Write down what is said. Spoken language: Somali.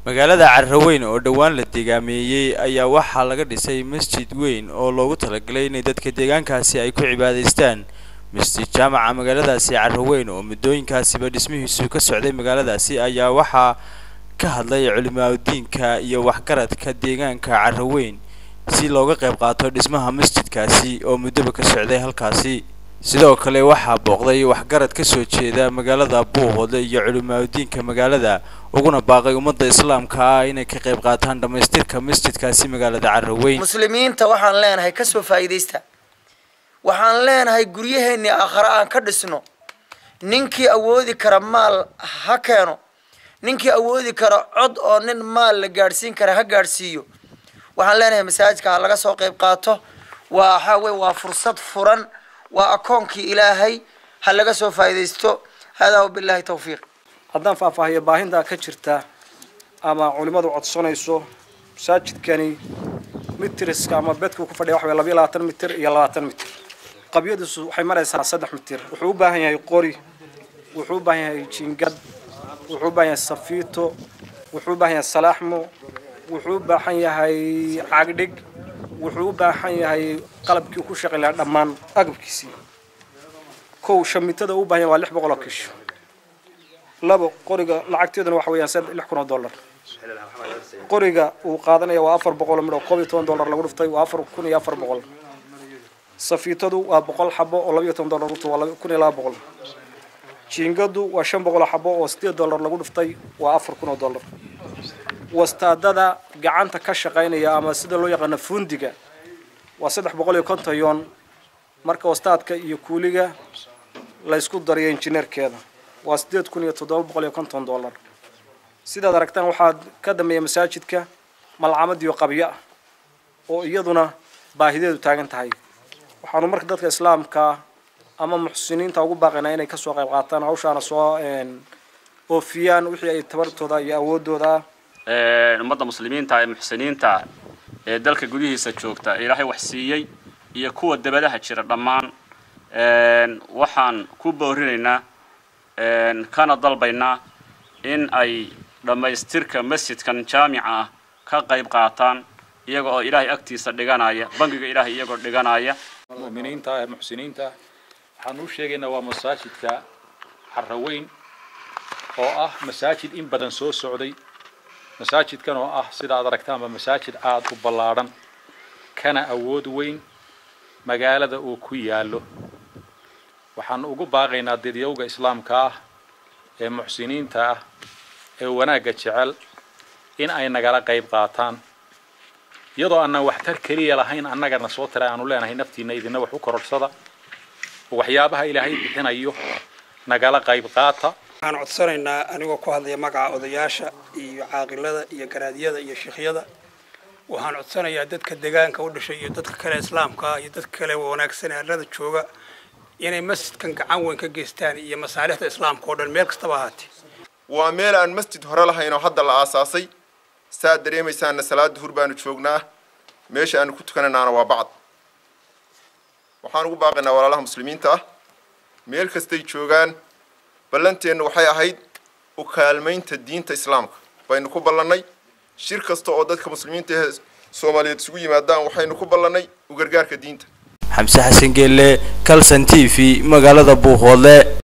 magaalada Carraweyn oo dhawaan la deegaameeyay ayaa waxaa laga dhisay masjid weyn oo loogu talagalay in dadka deegaankaasi ay ku cibaadaystaan. Masjid jaamaca magaaladaasi Carraweyn oo muddooyinkaasiba dhismihiisu ka socday magaaladaasi ayaa waxaa ka hadlay culimada iyo waxgaradka deegaanka Carraweyn si looga qayb qaato dhismaha masjidkaasi oo muddo ka socday halkaasi. sidoo kale waxaa booqday waxgarad ka soo jeeda magaalada Buuhoodle iyo culimada magaalada uguna baaqay ummadda islaamka inay ka qayb qaataan dhamaystirka masjidkaasi magaalada Carraweyn. muslimiinta waxaan leenahay ka soo faa'iideysta waxaan leenahay guryaheena aakhira aan ka dhisno ninkii awoodi kara maal ha keeno ninkii awoodi kara cod oo nin maal la gaarsiin kara ha gaarsiiyo waxaan leenahay masaajidka laga soo qayb qaato waa fursad furan وأكونك إلهي هل لقى سوف يدستو هذا وبالله توفيق. هذا فافهي باهين دا كشرتا أما علماء عطسون يسوع ساجد كاني مترس كأما بيتكو كفر يوحي ولا بيلا 10 متر يلا 10 متر قبيض السو حمارة سنة 7 متر وحوبها هي قوري وحوبها هي شنقد وحوبها هي الصفيتو وحوبها هي السلاحمو وحوبها هي عقدق وحوبها هي قلب كيو شغل دمان أقبكيسي كو شميتدا u baahan waa 600 kiish labo qoriga lacagteedana waxa weeyaan $600 qoriga uu qaadanaya waa $400 midho $12 lagu dhuftay waa $4400 safiitadu waa 100 xabo oo $12 dhufto waa $1200 jiingadu waa $500 xabo oo $8 lagu dhuftay waa $4000 wastaadada gacanta ka shaqeynaya ama sida loo yaqaan fundiga و350 يون marka wastaadka iyo kuuliga la isku dariyo injineerkeeda waa $8,750 sidaad aragtaan waxaad ka dhameeyay masaajidka malcamad iyo qabyo oo iyaduna baahideedu taagan tahay waxaanu marka dadka islaamka ama muxsiniinta ugu baaqaynaa inay ka soo qayb qaataan hawshaana soo oofiyaan wixii ay tabartooda iyo awoodooda ummadda muslimiinta ay muxsiniinta dalka gudihiisa joogta ilaahay wax siiyay iyo kuwa dabadaha jira dhamaan waxaan ku boorinaynaa kana dalbaynaa in ay dhamaystirka masjidkan jaamica ka qayb qaataan iyaga oo ilaahay agtiisa dhiganaya bangiga ilaahay iyagoo dhiganaya muuminiinta ee muxsiniinta waxaan u sheegaynaa waa masaajidka Carraweyn oo ah masaajid in badan soo socday مساجد كانوا سيدا أدركتان بمساجد عاد وبلارن كان أود وين مقالة أو كويالو وحن أقول باغينا ديوغا إسلام كاه محسنين تاه وناقة شعل إن أي نقال قيب قاتان يضو أنه وحتر كليا لهين أننا قرنا صوت رأيانو لنا هي نفتي نيدنا وحكر الصدا وحيابها إلى هاي بحين أيوه نقال قيب قاتا أنا عطسرنا أنا وكهذا يمقع أضياشة يعاقلة يجرادية يشيخية وهان عطسرنا يدد كدجان كل شيء يدد كالإسلام كا يدد كله وناك سنة هذا الشوقة يعني مسجد كان كعوان كجستان هي مسألة الإسلام كود الملك استباهات وميل أن مسجد هرالها هنا حد الأساسي ساد دريم يسان الصلاة هربان تشوقنا ماشي أنا كنت كنا نعنا وبعض وحنقول باقينا ولا لهم مسلمين تا ميل كستي تشوقان بلنتين waxay ahayd u kaalmeynta diinta islaamka baynu ku ballanay shir kasta oo dadka muslimiinta ah Soomaaliyeed isugu yimaadaan waxaynu ku ballanay u gargaarka diinta Xamse Xasan Geelle Kalsan TV magaalada Buuhoodle